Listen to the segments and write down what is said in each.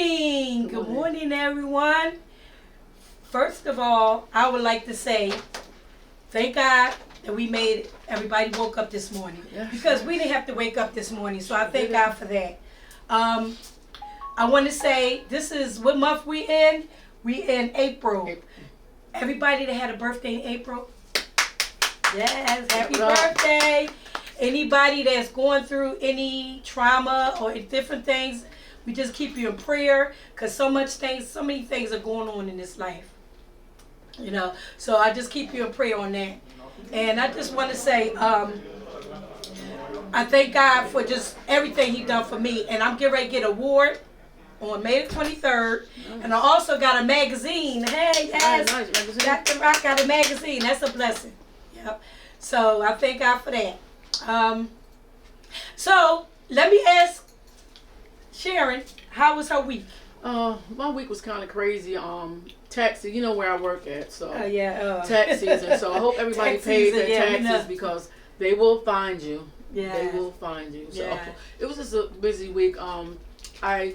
morning. Good morning, everyone. First of all, I would like to say thank God that everybody woke up this morning. Because we didn't have to wake up this morning, so I thank God for that. I want to say, this is what month we in? We in April. Everybody that had a birthday in April, yes, happy birthday. Anybody that's going through any trauma or different things, we just keep you in prayer, because so many things are going on in this life. You know, so I just keep you in prayer on that. And I just want to say, I thank God for just everything He done for me. And I'm getting ready to get an award on May the 23rd. And I also got a magazine. Hey, yes, Dr. Rock got a magazine. That's a blessing. Yep. So I thank God for that. So let me ask Sharon, how was her week? My week was kind of crazy. Tax, you know where I work at, so tax season. So I hope everybody pays their taxes because they will find you. Yeah, they will find you. So it was just a busy week. I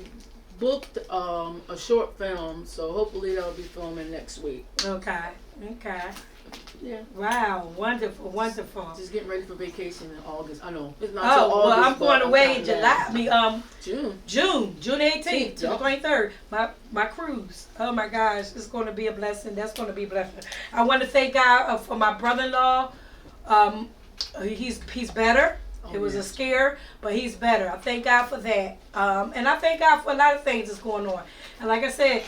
booked a short film, so hopefully that'll be filming next week. Okay. Yeah. Wow. Wonderful. Just getting ready for vacation in August. I know. It's not August, well, I'm going away in July. June 18th to the 23rd. My cruise. Oh my gosh, it's going to be a blessing. That's going to be a blessing. I want to thank God for my brother-in-law. He's better. It was a scare, but he's better. I thank God for that. And I thank God for a lot of things that's going on. And like I said,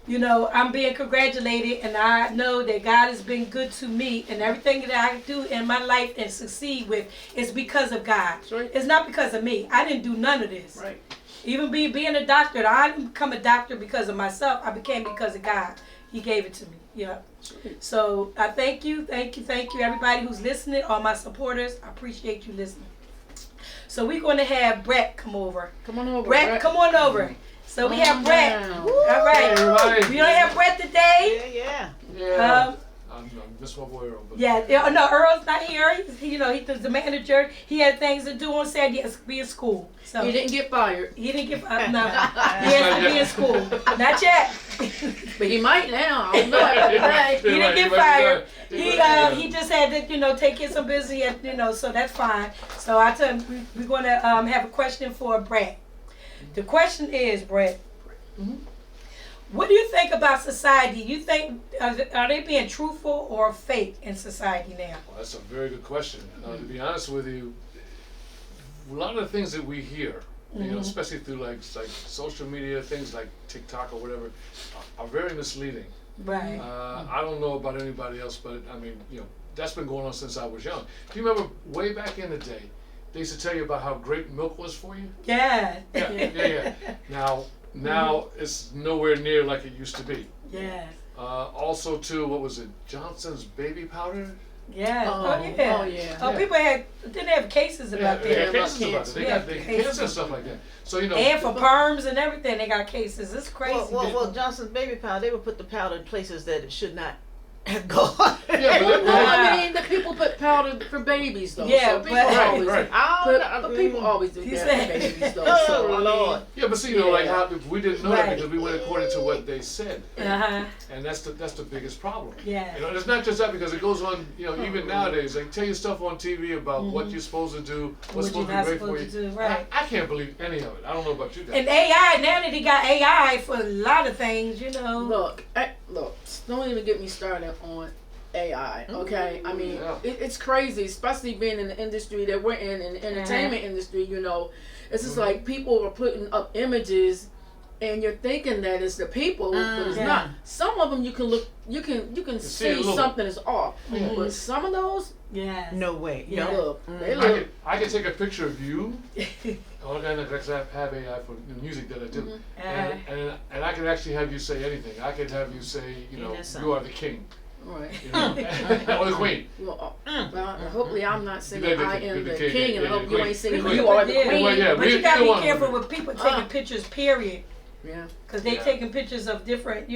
you know, I'm being congratulated, and I know that God has been good to me, and everything that I do in my life and succeed with is because of God. Right. It's not because of me. I didn't do none of this. Right. Even being a doctor, I didn't become a doctor because of myself. I became because of God. He gave it to me. Yeah. So I thank you, everybody who's listening, all my supporters. I appreciate you listening. So we're going to have Brett come over. Come on over. Brett, come on over. So we have Brett. All right. Hey, we don't have Brett today. Yeah. I'm just my boy Earl. Yeah. No, Earl's not here. He's the manager. He had things to do on Saturday. He has to be in school. So he didn't get fired. He didn't get fired. No. He has to be in school. Not yet. But he might now. I don't know. He didn't get fired. He just had to, take care of some business, so that's fine. So I tell him we're going to have a question for Brett. The question is, Brett, what do you think about society? You think, are they being truthful or fake in society now? Well, that's a very good question. To be honest with you, a lot of the things that we hear, especially through like social media, things like TikTok or whatever, are very misleading. Right. I don't know about anybody else, but I mean, that's been going on since I was young. Do you remember way back in the day, they used to tell you about how great milk was for you? Yeah. Yeah. Now it's nowhere near like it used to be. Yeah. Also, too, what was it? Johnson's baby powder? Yeah. Oh, yeah. Oh, people didn't have cases about that. They had cases about it. They got cancer and stuff like that. So and for perms and everything, they got cases. It's crazy. Well, Johnson's baby powder, they would put the powder in places that it should not go. I mean, the people put powder for babies, though. Yeah, so but people right. always do that for babies, though. So, Lord. Yeah, but see, like how we didn't know that because we went according to what they said, and that's the biggest problem. Yeah. It's not just that because it goes on. Even nowadays, they tell you stuff on TV about what you're supposed to do, what's supposed to be great for you. Right. I can't believe any of it. I don't know about you guys. And AI, now that they got AI for a lot of things, Look, don't even get me started on AI, okay? I mean, it's crazy, especially being in the industry that we're in the entertainment industry, It's just like people are putting up images and you're thinking that it's the people, but it's not. Some of them you can see something is off, but some of those, no way. They look. I can take a picture of you. All I have AI for the music that I do, and I can actually have you say anything. I can have you say, you are the king. Right. Or the queen. Well, hopefully I'm not singing I am the king, king, and I hope you ain't singing queen. you are the queen. Well, yeah, but you gotta be careful with people taking pictures, period. Yeah. Because they taking pictures of different,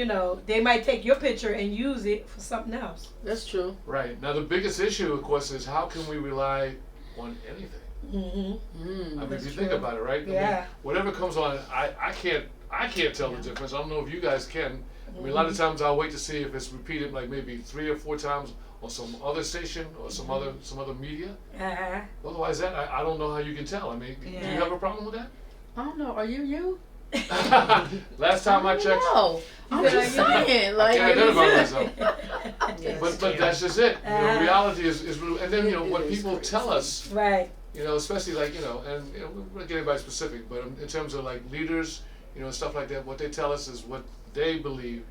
they might take your picture and use it for something else. That's true. Right. Now the biggest issue, of course, is how can we rely on anything? I mean, if you think about it, right? Yeah. I mean, whatever comes on, I I can't tell the difference. I don't know if you guys can. I mean, a lot of times I'll wait to see if it's repeated like maybe 3 or 4 times on some other station or some other media. Otherwise, that I don't know how you can tell. I mean, do you have a problem with that? I don't know. Are you? Last time I checked. No, I'm just saying. Like, I can't identify myself. Yes, But that's just it. You know, reality is real. And then, you know, what people tell us, Right. you know, especially like, you know, and you know, we're not getting anybody specific, but in terms of like leaders, you know, stuff like that, what they tell us is what they believe,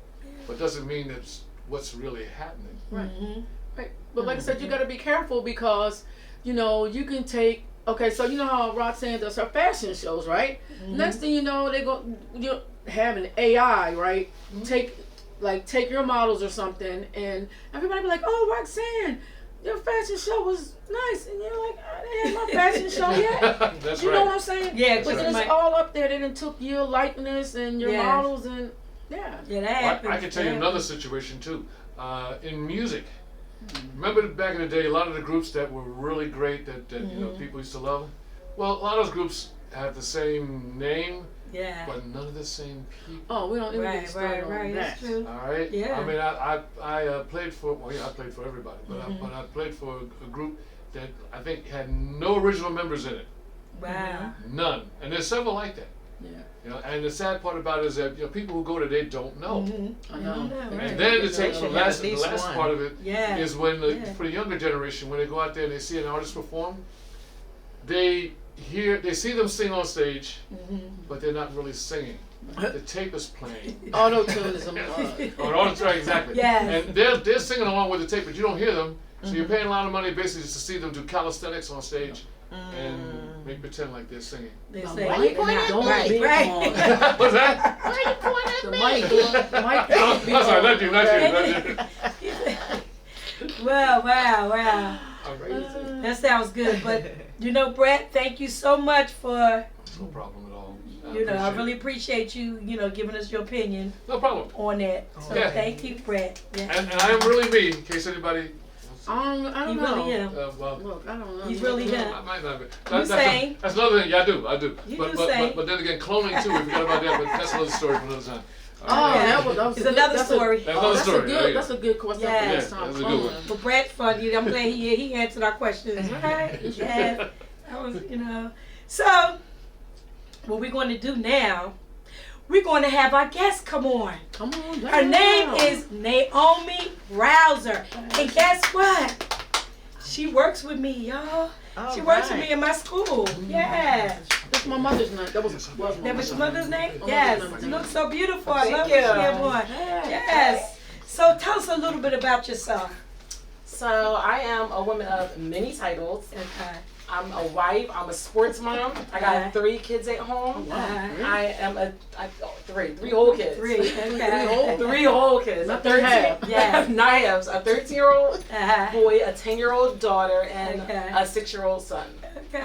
but doesn't mean that's what's really happening. Right. Right. But like I said, you got to be careful because, you know, you can take. Okay, so you know how Roxanne does her fashion shows, right? Next thing you know, you have an AI, right? Take your models or something, and everybody be like, "Oh, Roxanne, your fashion show was nice," and you're like, "I didn't have my fashion show yet." That's You right. know what I'm saying? Yeah, but right. it's all up there. They done took your likeness and your models and Yeah, that Well, happens. I can tell you another situation too. In music, remember back in the day, a lot of the groups that were really great that you know people used to love. Well, a lot of those groups have the same name, Yeah. but none of the same people. oh, we don't even get Right, started right, on right. that. That's true. All right. Yeah. I mean, I played for. Well, yeah, I played for everybody, but I played for a group that I think had no original members in it. Wow. None. And there's several like that. Yeah, You know, and the sad part about it is that you know people who go to they don't know. I know. And then the They should have last at least one. part of it Yeah. is when Yeah. for the younger generation, when they go out there and they see an artist perform, they see them sing on stage, but they're not really singing. The tape is playing. Auto tune is a Right, exactly. Yes. And they're singing along with the tape, but you don't hear them. So you're paying a lot of money basically just to see them do calisthenics on stage and make pretend like they're singing. They Why say, you pointing at don't me? be Right. on. What's that? Why are you pointing The at mic can't be I'm sorry, on. not you, not you. Wow. Crazy. That sounds good. But, you know, Brett, thank you so much for, No problem at all. you know, I appreciate really it. appreciate you, you know, giving us your opinion No problem. on that. So Yeah. thank you, Brett. Yeah. And I am really me, in case anybody. I He don't know. really am. Well, Look, I don't know. He's really him. I might not be. You sing. That's another thing. Yeah, I do. You but, do but, sing. but then again, cloning too. We forgot about that, but that's another story for another time. Oh, Yeah. that was It's a good, another that's story. That's another story. There you go. That's a good question. Yeah. Next time. That's a good one. But Brett, funny. I'm glad he answered our questions. Right? Yes. That was, you know. So, what we're going to do now, we're going to have our guest come on. Come on. Her name is Naomi Rouser. And guess what? She works with me, y'all. She works with me in my school. Yes. That's my mother's name. That was my That was your mother's name? My Yes. mother's You name. look so beautiful. I love you. what you have on. Yes. So tell us a little bit about yourself. So I am a woman of many titles. Okay. I'm a wife. I'm a sports mom. I got 3 kids at home. I am three whole kids. Three. Okay. 3 whole kids. Not three half. Yeah. Not halves. A 13-year-old Uh-huh. boy, a 10-year-old daughter, and Okay. a 6-year-old son. Okay.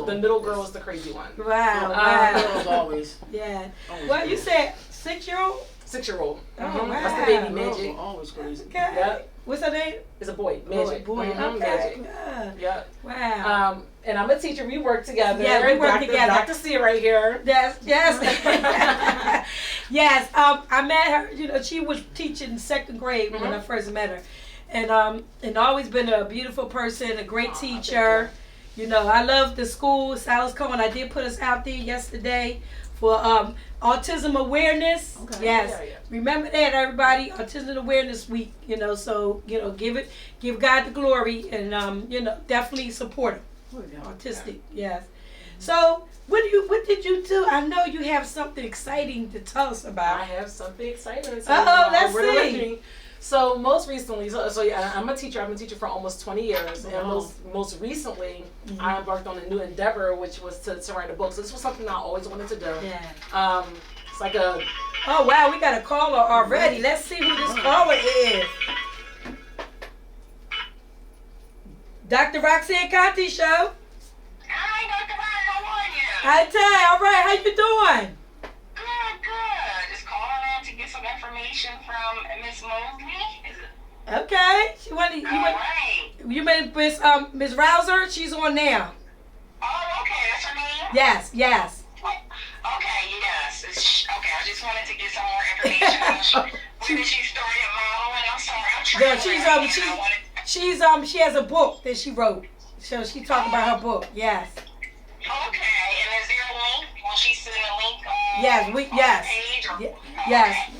The middle girl is the crazy one. Wow. As Wow. always. Yeah. Always Well, you crazy. said 6-year-old? 6-year-old. Oh, Mhm. wow. That's the baby Girls Magic. are always crazy. Okay. Yep. What's her name? It's a boy. Magic. Boy. Mhm, Okay. Magic. Good. Yep. Wow. And I'm a teacher. We work together. Yeah, we work together. Dr. C right here. Yes, yes. I met her. You know, she was teaching 2nd grade when I first met her, and always been a beautiful person, a great teacher. You know, I love the school. Silas Cohen. I did put us out there yesterday for Autism Awareness. Okay. Yes, Yeah. remember that, everybody. Autism Awareness Week. You know, so you know, give God the glory, and you know, definitely support him. Autistic, yes. So, what did you do? I know you have something exciting to tell us I about. have something exciting to Uh-oh, tell you. let's We're see. listening. So most recently, so yeah, I'm a teacher. I've been teaching for almost 20 years, and most recently, I embarked on a new endeavor, which was to write a book. So this was something I always wanted to do. Yeah. It's like a Oh wow, we got a caller already. Let's see who this caller is. Dr. Roxanne Contee Show. Hi, Dr. Ryan. How are you? Hi, Tay. All right, how you doing? Good. Just calling in to get some information from Miss Mosley. Is it? Okay. All right. You met Miss Rouser. She's on now. Oh, okay. That's her name? Yes. Okay, yes. Okay, I was just wanted to get some more information. When did she start modeling? I'm sorry, I'm trying she has a book that she wrote. So she talked about her book. Yes. Okay, and is there a link? Will she send a link on, Yes, on the page? Or, yes.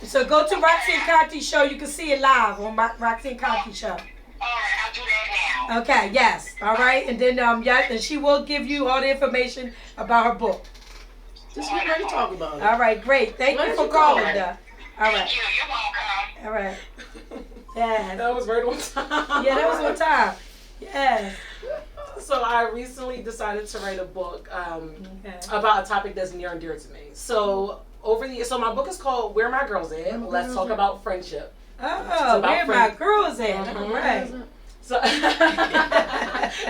So go to Roxanne Contee Show. You can see it live on my Roxanne Contee Show. All right, I'll do that now. Okay, yes. All right. And then and she will give you all the information about her book. Just get ready to talk about it. All right, great. Thank you for calling, though. All right. Thank you. You're welcome. All right. Yes. That was right on time. Yeah, that was on time. Yes. So I recently decided to write a book about a topic that's near and dear to me. So so my book is called Where My Girls At? Let's Talk About Friendship. Oh, where my girls at? Mhm. Right. So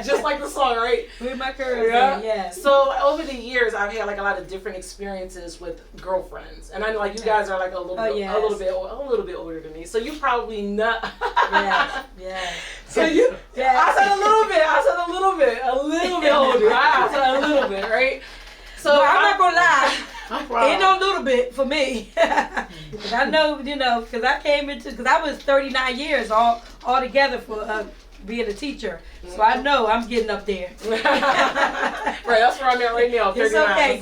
just like the song, right? Where my girls at? Yes. So over the years, I've had like a lot of different experiences with girlfriends, and I know like you guys are like a little bit older than me, so you probably know. Yeah. So you, I said a little bit older. I said a little bit, right? So no, I'm not gonna lie. I'm Ain't no little bit for me. Cause I know, because I was 39 years all together for being a teacher. So I know I'm getting up there. Right, that's where I'm at right now. 39. It's okay.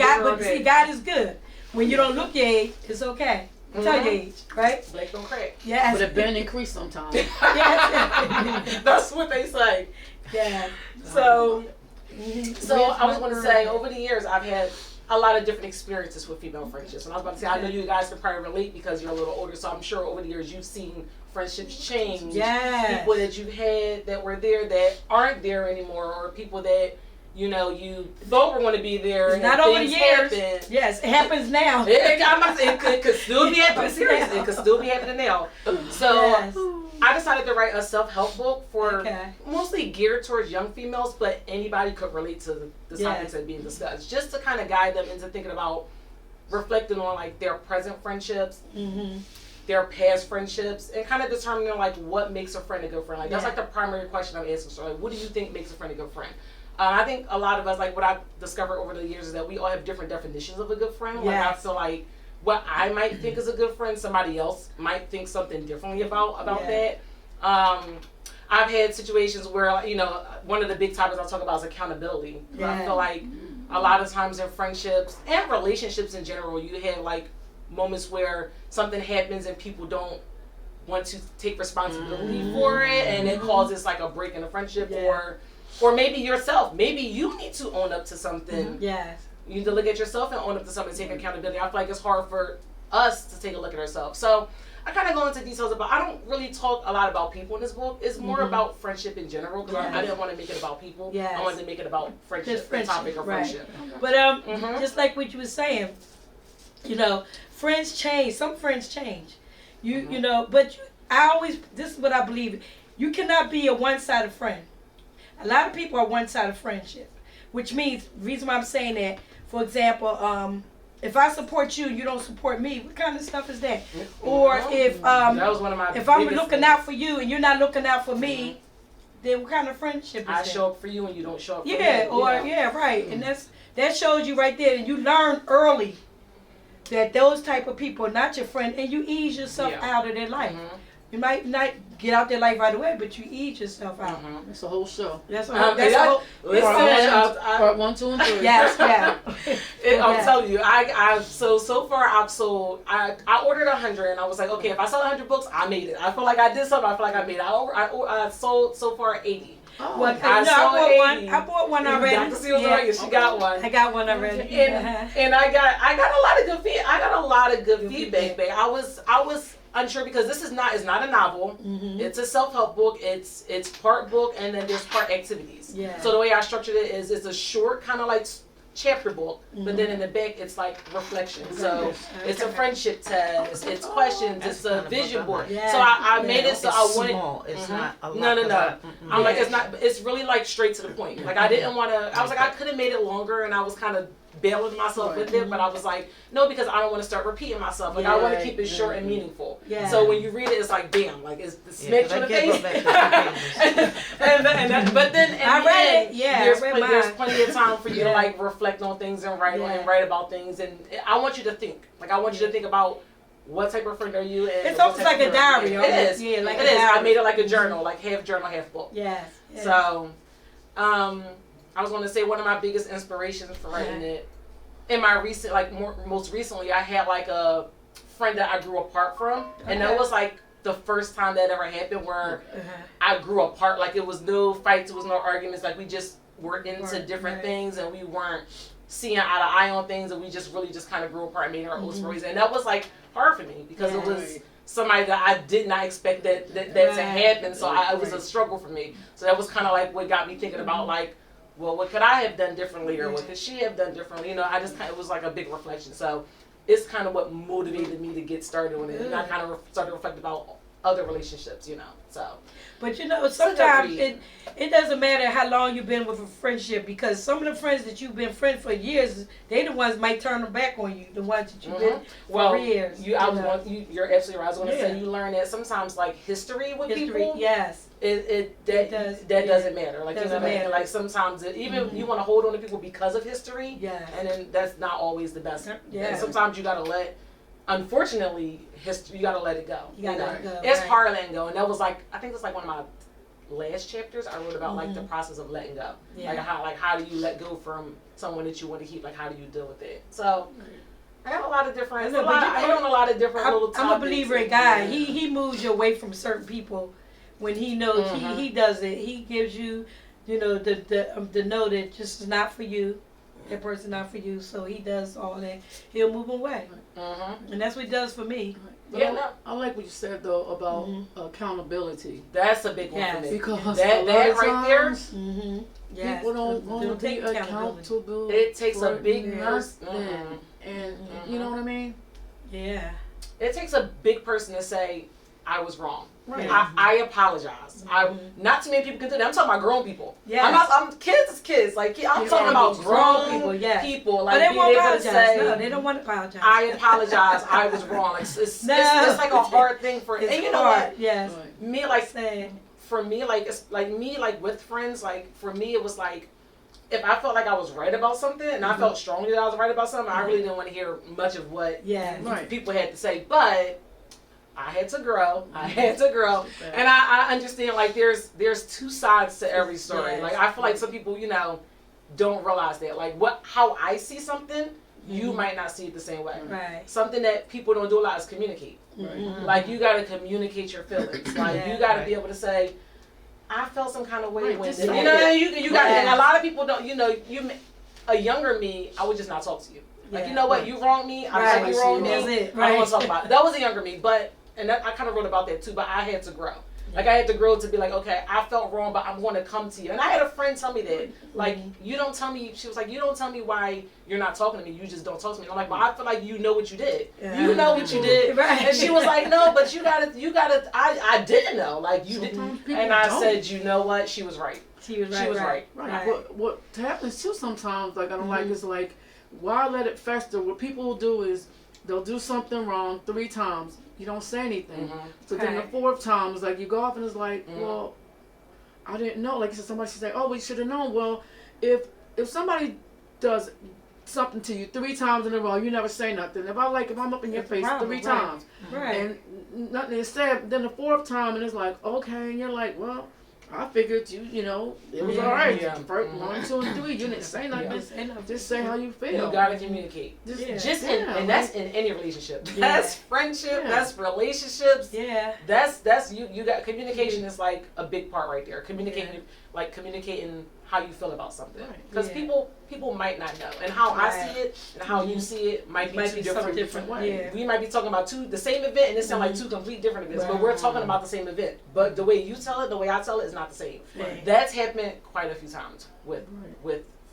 God is good. When you don't look your age, it's okay. Tell your age, right? Black don't crack. Yes. But it been increased sometimes. Yes. That's what they say. Yeah. So I was going to say, over the years, I've had a lot of different experiences with female friendships. And I was about to say, I know you guys can probably relate because you're a little older, so I'm sure over the years you've seen friendships change. Yes. People that you had that were there that aren't there anymore, or people that, you thought were going to be there. It's and not over the things years. happen. Yes, it happens now. It could still be happening. Seriously, it could still be happening now. So Yes. I decided to write a self-help book for mostly geared towards young females, but anybody could relate to the topics that are being discussed, just to kind of guide them into thinking about reflecting on like their present friendships, their past friendships, and kind of determining like what makes a friend a good friend. Like that's like the primary question I'm asking. So like, what do you think makes a friend a good friend? I think a lot of us, like what I've discovered over the years is that we all have different definitions of a good friend. Like I feel like what I might think is a good friend, somebody else might think something differently about that. I've had situations where, one of the big topics I'll talk about is accountability. I feel like a lot of times in friendships and relationships in general, you have like moments where something happens and people don't want to take responsibility for it, and it causes like a break in the friendship, or maybe yourself. Maybe you need to own up to something. Yes. You need to look at yourself and own up to something, take accountability. I feel like it's hard for us to take a look at ourselves. So I kind of go into details about, I don't really talk a lot about people in this book. It's more about friendship in general, because I didn't want to make it about people. I wanted to make it about friendship, the topic of friendship. But just like what you were saying, friends change. Some friends change. But this is what I believe. You cannot be a one-sided friend. A lot of people are one-sided friendship, which means, the reason why I'm saying that, for example, if I support you, you don't support me, what kind of stuff is that? Or if that was one of my if I'm looking out for you and you're not looking out for me, then what kind of friendship is that? I show up for you and you don't show up for me. Right. And that shows you right there, and you learn early that those type of people are not your friend, and you ease yourself out of their life. You might not get out their life right away, but you ease yourself out. That's a whole show. That's part 1, 2, and 3. Yes, I'm telling you, so far I've sold. I ordered 100, and I was like, okay, if I sell 100 books, I made it. I feel like I did something. I feel like I made it. I sold so far 80. I bought one already. Dr. C was right. She got one. I got one already. And I got a lot of good feedback. I got a lot of good feedback, babe. I was unsure because it's not a novel. It's a self-help book. It's part book and then there's part activities. So the way I structured it is it's a short kind of like chapter book, but then in the back it's like reflection. So it's a friendship test, it's questions, it's a vision board. So I made it so I wanted. Small. It's not a lot. No. I'm like, it's not. It's really like straight to the point. Like I didn't want to. I was like, I could have made it longer, and I was kind of bailing myself with it, but I was like, no, because I don't want to start repeating myself. Like I want to keep it short and meaningful. Yeah. So when you read it, it's like, bam, like it's smacks you in the face. But then I read it. Yeah, there's plenty of time for you to like reflect on things and write about things. And I want you to think. Like I want you to think about what type of friend are you? And it's almost like a diary. It is. Yeah, like it is. I made it like a journal, like half journal, half book. Yes. So, I was going to say one of my biggest inspirations for writing it, in my recent, like most recently, I had like a friend that I grew apart from, and that was like the first time that ever happened where I grew apart. Like it was no fights, it was no arguments. Like we just were into different things, and we weren't seeing eye to eye on things, and we just really just kind of grew apart and made our own stories. And that was like hard for me because it was somebody that I did not expect that to happen. So it was a struggle for me. So that was kind of like what got me thinking about like, well, what could I have done differently, or what could she have done differently? You know, I just kind of, it was like a big reflection. So it's kind of what motivated me to get started on it, and I kind of started reflecting about other relationships, you know. So, but you know, sometimes it doesn't matter how long you've been with a friendship, because some of the friends that you've been friends for years, they the ones might turn them back on you. The ones that you've been for years. You're absolutely right. I was going to say you learn that sometimes like history with people. Yes. That doesn't matter. Like, you know what I mean? Like sometimes even you want to hold on to people because of history. Yeah. And then that's not always the best. Yeah. And sometimes you gotta unfortunately, history, you gotta let it go. You gotta let it go. It's hard letting go, and that was like, I think it's like one of my last chapters. I wrote about like the process of letting go. Yeah. Like how do you let go from someone that you want to keep? Like how do you deal with it? So I have a lot of different. I hit on a lot of different little topics. I'm a believer in God. He moves you away from certain people when he knows he does it. He gives you, you know, the know that just is not for you. That person not for you, so he does all that. He'll move away, and that's what he does for me. I like what you said though about accountability. That's a big one for me. Because that right there, people don't want to be accountable. It takes a big person, and you know what I mean. Yeah, it takes a big person to say, "I was wrong." Right. I apologize. Not too many people can do that. I'm talking about grown people. Yeah. I'm kids is kids. Like I'm talking about grown people. Yeah. People like being able to say, no, they don't want to apologize. I apologize. I was wrong. Like, it's like a hard thing for. And you know what? Yes. Me like for me like it's like me like with friends. Like for me it was like, if I felt like I was right about something and I felt strongly that I was right about something, I really didn't want to hear much of what people had to say. But I had to grow. And I understand like there's two sides to every story. Yes. Like I feel like some people, you know, don't realize that. Like how I see something, you might not see it the same way. Right. Something that people don't do a lot is communicate. Right. Like you gotta communicate your feelings. Like you gotta be able to say, I felt some kind of way when you know you got and a lot of people don't, you know, a younger me, I would just not talk to you. Like, you know what, you wronged me, I like you wronged me. I don't want to talk about it. That was a younger me, but and I kind of wrote about that too, but I had to grow. Like, I had to grow to be like, okay, I felt wrong, but I'm going to come to you. And I had a friend tell me that. Like, you don't tell me, she was like, you don't tell me why you're not talking to me. You just don't talk to me. And I'm like, well, I feel like you know what you did. Yeah. You know what you did. Right. And she was like, no, but you gotta, I didn't know. Like, you didn't. And I said, you know what? She was right. She was right. What happens too sometimes, like, I don't like, is like, why let it fester? What people will do is, they'll do something wrong 3 times. You don't say anything. So then the 4th time, it's like you go off and it's like, well, I didn't know. Like you said, somebody should say, oh, we should have known. Well, if somebody does something to you 3 times in a row, you never say nothing. If I'm up in your face 3 times and nothing is said, then the 4th time and it's like, okay, and you're like, well, I figured you know, it was all right. Yeah. 1, 2, and 3, you didn't say nothing. Just say how you feel. You gotta communicate. And that's in any relationship. That's friendship. That's relationships. Yeah. That's you got communication is like a big part right there. Communicating how you feel about something. Because people might not know, and how I see it and how you see it might be two different ways. Yeah. We might be talking about the same event, and it sounds like 2 complete different events, but we're talking about the same event. But the way you tell it, the way I tell it, is not the same. Right. That's happened quite a few times with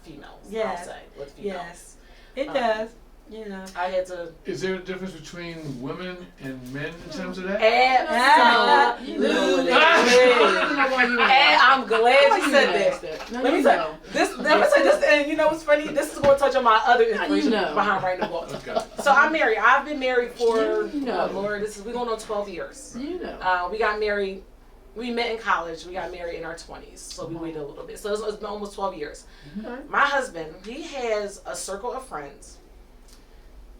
females. I'll say with females. Yes, it does. You know. I had to. Is there a difference between women and men in terms of that? Absolutely. And I'm glad you said that. Let me tell you this, and you know what's funny? This is going to touch on my other inspiration behind writing the book. Okay. So I'm married. I've been married for Lord, we're going on 12 years. We got married. We met in college. We got married in our 20s, so we waited a little bit. So it's been almost 12 years. My husband, he has a circle of friends.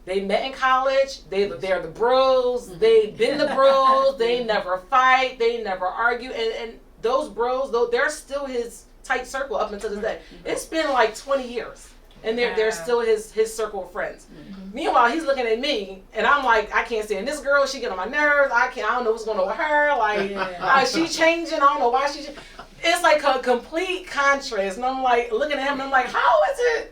They met in college. They're the bros. They've been the bros. They never fight. They never argue. And those bros, though, they're still his tight circle up until this day. It's been like 20 years. And they're still his circle of friends. Meanwhile, he's looking at me, and I'm like, I can't stand this girl. She get on my nerves. I don't know what's going on with her. Like, she changing. I don't know why she. It's like a complete contrast. And I'm like looking at him, and I'm like, how is it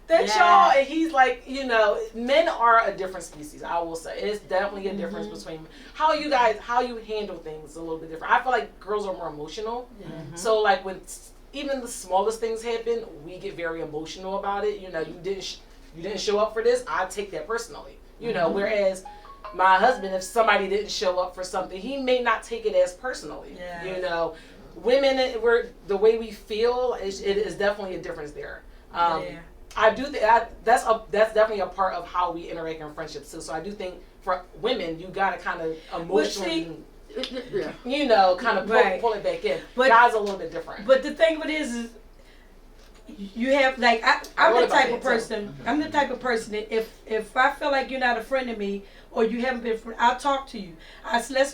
that y'all? And he's like, you know, men are a different species. I will say it's definitely a difference between how you handle things a little bit different. I feel like girls are more emotional. So like when even the smallest things happen, we get very emotional about it. You know, you didn't show up for this. I take that personally. You know, whereas my husband, if somebody didn't show up for something, he may not take it as personally. You know, women, the way we feel, it is definitely a difference there. I do think that's definitely a part of how we interact in friendships too. So I do think for women, you gotta kind of emotionally. You know, kind of pull it back in. But guys are a little bit different. But the thing of it is you have like I'm the type of person. I'm the type of person that if I feel like you're not a friend of me or you haven't been friend, I'll talk to you.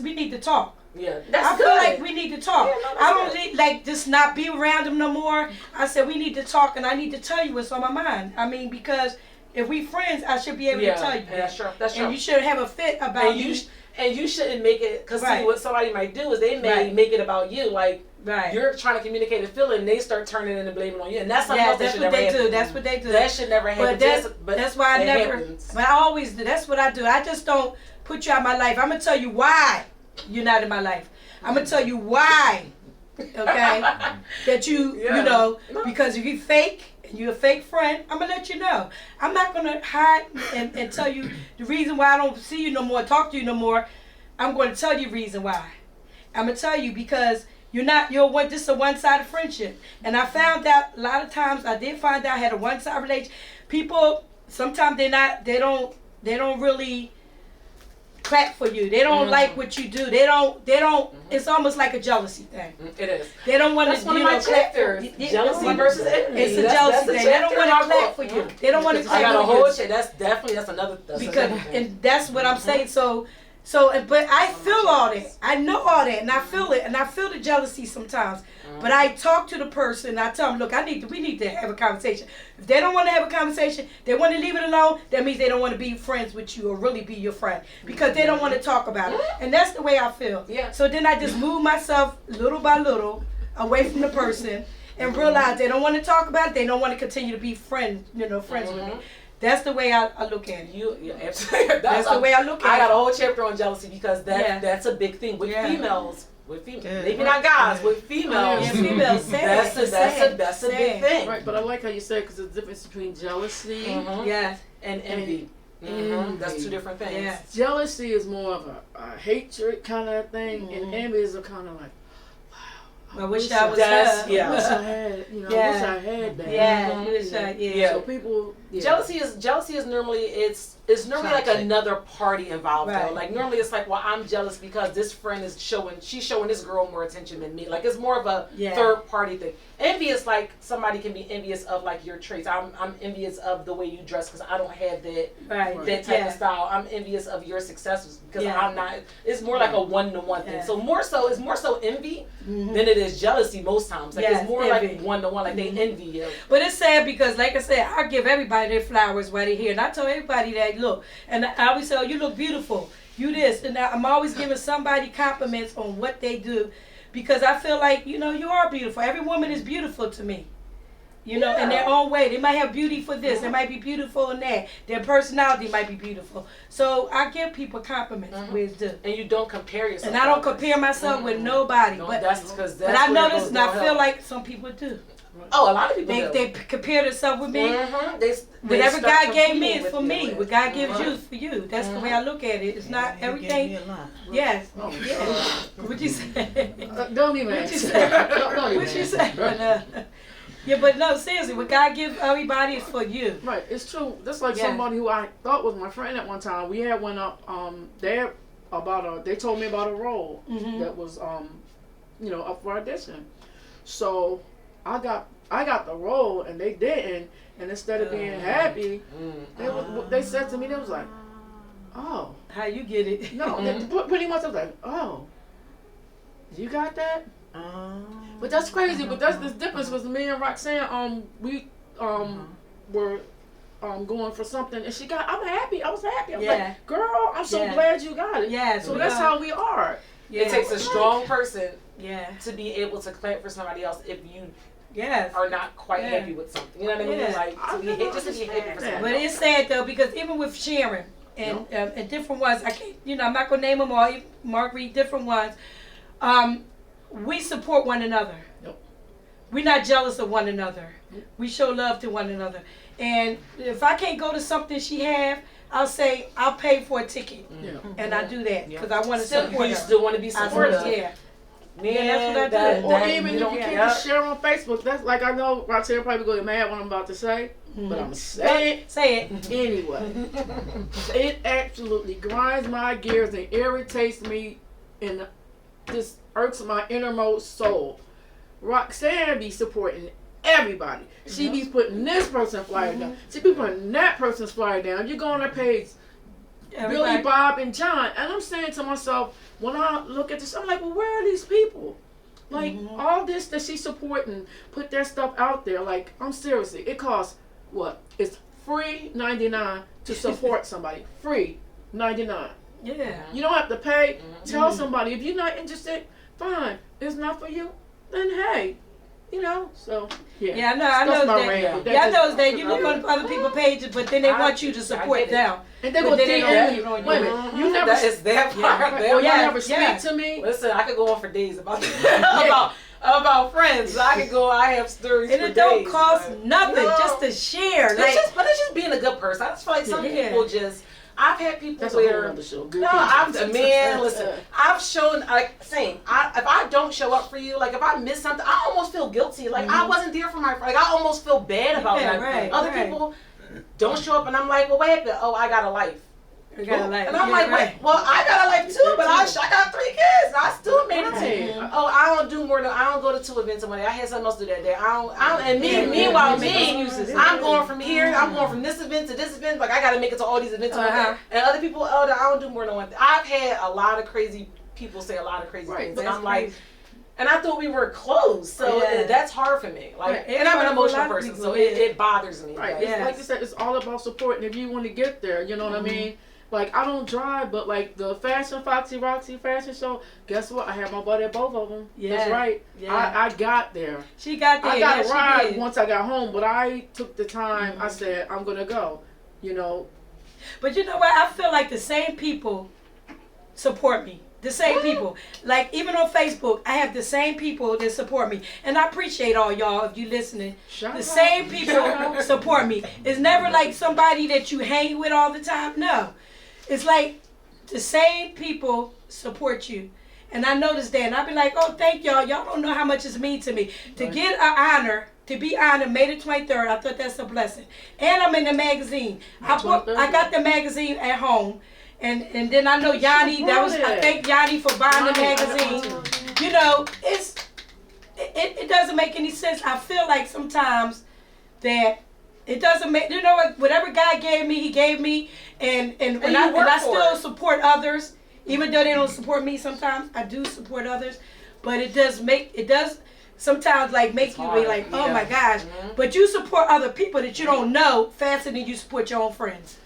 We need to talk. Yeah, that's good. I feel like we need to talk. I don't need like just not be around them no more. I said we need to talk, and I need to tell you what's on my mind. I mean, because if we friends, I should be able to tell you. That's true. That's true. And you should have a fit about you. And you shouldn't make it, because see, what somebody might do is they may make it about you. Like, you're trying to communicate a feeling, and they start turning it and blaming on you. And that's something else that should never happen. That's what they do. That should never happen. But that's why I never, but I always do. That's what I do. I just don't put you out of my life. I'm going to tell you why you're not in my life. I'm going to tell you why, okay, that you know, because if you fake, you're a fake friend, I'm going to let you know. I'm not going to hide and tell you the reason why I don't see you no more, talk to you no more. I'm going to tell you the reason why. I'm going to tell you because this is a one-sided friendship. And I found out a lot of times, I had a one-sided relationship. People, sometimes they don't really clap for you. They don't like what you do. They don't it's almost like a jealousy thing. It is. They don't want to That's one of my chapters. Jealousy versus envy. It's a jealousy thing. They don't want to clap for you. They don't want to clap for you. I got a whole shit. That's another and that's what I'm saying. So but I feel all that. I know all that, and I feel it, and I feel the jealousy sometimes. But I talk to the person, and I tell them, look, we need to have a conversation. If they don't want to have a conversation, they want to leave it alone, that means they don't want to be friends with you or really be your friend because they don't want to talk about it. And that's the way I feel. Yeah. So then I just move myself little by little away from the person and realize they don't want to talk about it. They don't want to continue to be friends with me. That's the way I look at it. Absolutely. That's the way I look at it. I got a whole chapter on jealousy because that's a big thing with females. Maybe not guys, with females. Females. That's a big thing. Right, but I like how you said because the difference between jealousy and envy. That's two different things. Yeah. Jealousy is more of a hatred kind of thing, and envy is a kind of like, I wish I was her. I wish I had, I wish I had that. So people, jealousy is normally it's normally like another party involved though. Like normally it's like, well, I'm jealous because this friend she's showing this girl more attention than me. Like it's more of a third party thing. Envy is like somebody can be envious of like your traits. I'm envious of the way you dress because I don't have that type of style. I'm envious of your successes because I'm not. It's more like a one-to-one thing. So it's more so envy than it is jealousy most times. Like it's more like one-to-one. Like they envy you. But it's sad because, like I said, I give everybody their flowers while they're here, and I tell everybody that look, and I always say, oh, you look beautiful, you this, and I'm always giving somebody compliments on what they do. Because I feel like, you are beautiful. Every woman is beautiful to me. In their own way. They might have beauty for this. They might be beautiful in that. Their personality might be beautiful. So I give people compliments where it's due. And you don't compare yourself. And I don't compare myself with nobody. No, but that's I notice and I feel like some people do. Oh, a lot of people They compare themselves with me. Whatever God gave me is for me. What God gives you is for you. That's the way I look at it. It's not everything. Gave me a lot. Yes. Yes. What'd you say? Don't even What'd you answer. say? Don't What'd you say? Yeah, but no, seriously, what God gives everybody is for you. Right, it's true. That's like somebody who I thought was my friend at one time. We had went up there they told me about a role that was up for audition. So I got the role and they didn't, and instead of being happy, they said to me, they was like, oh, how you get it? No, pretty much I was like, oh, you got that? But that's crazy. But that's the difference was me and Roxanne. We were going for something, and she got. I'm happy. I was happy. I'm like, girl, I'm so glad you got it. Yeah. So that's how we are. It takes a strong person. To be able to clap for somebody else if you are not quite happy with something. You know what I mean? Like just to be happy for somebody. But it's sad though, because even with Sharon and different ones, I can't. I'm not gonna name them all. Marguerite, different ones. We support one another. We're not jealous of one another. We show love to one another. And if I can't go to something she have, I'll say I'll pay for a ticket, and I do that because I want to support her. You still want to be supportive. That's what I do. Or even if you can't share on Facebook, that's like I know Roxanne probably gonna get mad what I'm about to say, but I'm gonna say it anyway. It absolutely grinds my gears and irritates me, and this irks my innermost soul. Roxanne be supporting everybody. She be putting this person's flyer down. She be putting that person's flyer down. You go on her page, Billy, Bob, and John, and I'm saying to myself, when I look at this, I'm like, well, where are these people? Like, all this that she's supporting, put their stuff out there. Like, I'm seriously, it costs, what? It's free $99 to support somebody. Free $99. Yeah. You don't have to pay. Tell somebody. If you're not interested, fine. It's not for you, then hey. So I know that. I know that you look on other people's pages, but then they want you to support them. And they're gonna DM you. Wait a minute, you never. That is their part. You never speak to me. Listen, I could go on for days about about friends. I could go. I have stories. And for it don't days, cost nothing just to share. But it's just being a good person. I just feel like some people just. I've had people where listen. I've shown if I don't show up for you, like if I miss something, I almost feel guilty. Like I wasn't there for my friend. Like I almost feel bad about that. Other people don't show up, and I'm like, well, what happened? Oh, I got a life. And I'm like, wait, well, I got a life too, but I got 3 kids. I still made it. Oh, I don't do more than I don't go to 2 events a month. I had something else to do that day. Meanwhile, I'm going from here. I'm going from this event to this event. Like I got to make it to all these events. And other people, I don't do more than one thing. I've had a lot of crazy people say a lot of crazy things, and I'm like. And I thought we were close, so that's hard for me. Like, and I'm an emotional person, so it bothers me. Right. Like you said, it's all about support, and if you want to get there, you know what I mean. Like, I don't drive, but like the Roxy fashion show, guess what? I had my buddy at both of them. Yeah. That's right. Yeah. I got there. She got there. I got a ride once I got home, but I took the time. I said, I'm going to go, But you know what? I feel like the same people support me. The same people. Like, even on Facebook, I have the same people that support me. And I appreciate all y'all if you listening. The same people support me. It's never like somebody that you hang with all the time. No. It's like the same people support you. And I noticed that. And I be like, oh, thank y'all. Y'all don't know how much it's mean to me. To get an honor, to be honored, May the 23rd, I thought that's a blessing. And I'm in the magazine. I got the magazine at home. And then I know Yanni, I thank Yanni for buying the magazine. It doesn't make any sense. I feel like sometimes that it doesn't make, whatever God gave me, He gave me. And I still support others, even though they don't support me sometimes. I do support others. But it does sometimes like make you be like, oh my gosh. But you support other people that you don't know faster than you support your own friends.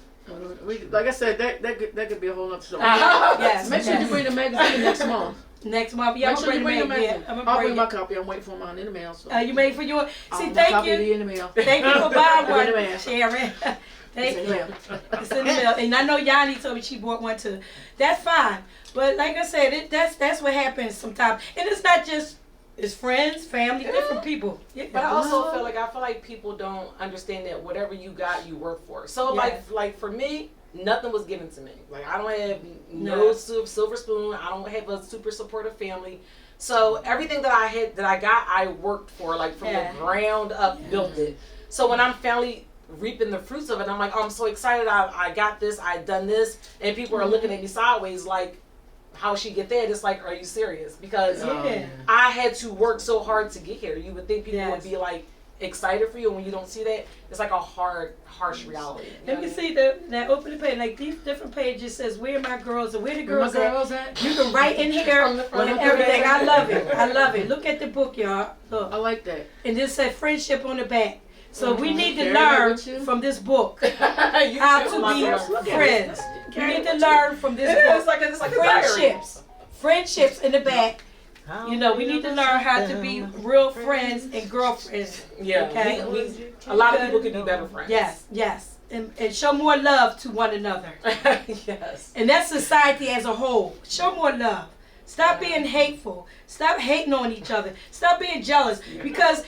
Like I said, that could be a whole other show. Yes. Make sure you bring the magazine next month. Next month, yeah. Make sure you bring the magazine. I'll bring it. my copy. I'm waiting for mine in the mail. So. You waiting for your? See, thank you. In the mail. Thank you for buying one, in the mail. Sharon. Thank you. It's in the mail, and I know Yanni told me she bought one too. That's fine, but like I said, that's what happens sometimes, and it's not just It's friends, family, different people. Yeah. But I also feel like people don't understand that whatever you got, you work for. So like for me, nothing was given to me. Like I don't have no silver spoon. I don't have a super supportive family. So everything that I got, I worked for, like from the ground up, built it. So when I'm finally reaping the fruits of it, I'm like, oh, I'm so excited. I got this. I done this, and people are looking at me sideways like, how she get that? It's like, are you serious? Because I had to work so hard to get here. You would think people would be like excited for you, and when you don't see that, it's like a harsh reality. Let me see that opening page. Like these different pages says, "Where are my girls?" and "Where the girls at?" You can write in here and everything. I love it. I love it. Look at the book, y'all. Look. I like that. And this says friendship on the back. So we need to learn from this book how to be friends. We need to learn from this book. It's like Friendships in the back. You know, we need to learn how to be real friends and girlfriends. Yeah. Okay. A lot of people can be better friends. Yes. And show more love to one another. Yes. And that's society as a whole. Show more love. Stop being hateful. Stop hating on each other. Stop being jealous. Because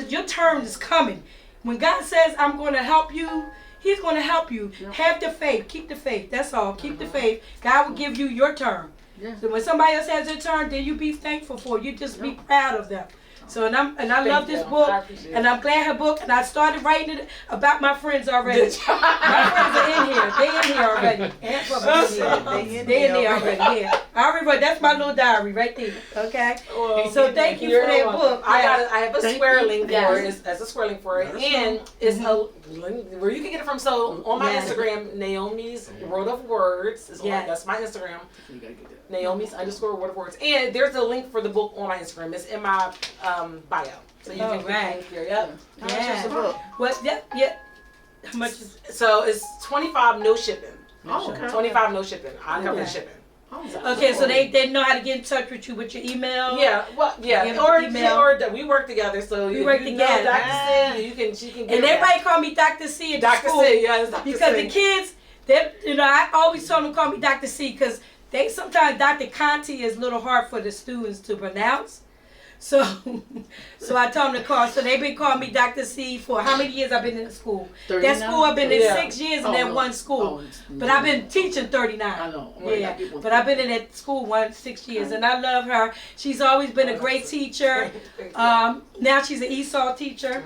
your turn is coming. When God says, I'm going to help you, He's going to help you. Have the faith. Keep the faith. That's all. Keep the faith. God will give you your turn. So when somebody else has their turn, then you be thankful for it. You just be proud of them. So I love this book, and I'm glad her book, and I started writing it about my friends already. My friends are in here. They in here already. They in there already. Yeah. I already wrote. That's my little diary right there. Okay. Well, so thank you for that book. I have a square link for it. That's a square link for it, and it's where you can get it from. So on my Instagram, Naomi's Word of Words is that's my Instagram. Naomi's _word of words, and there's a link for the book on my Instagram. It's in my bio, so you can click here. Yep. What? Yeah. How much is? So it's $25 no shipping. Oh, okay. $25 no shipping. I cover the shipping. Okay, so they know how to get in touch with you with your email. Yeah, well, or we work together. So we work together. Dr. C, she can. And everybody call me Dr. C at Dr. school. C, yes, Dr. Because C. the kids, I always told them to call me Dr. C because sometimes Dr. Contee is a little hard for the students to pronounce. So I told them to call. So they've been calling me Dr. C for how many years I've been in the school? 39? That school I've been in 6 years in that one school. But I've been teaching 39. I know. Yeah. But I've been in that school 6 years, and I love her. She's always been a great teacher. Now she's an ESOL teacher.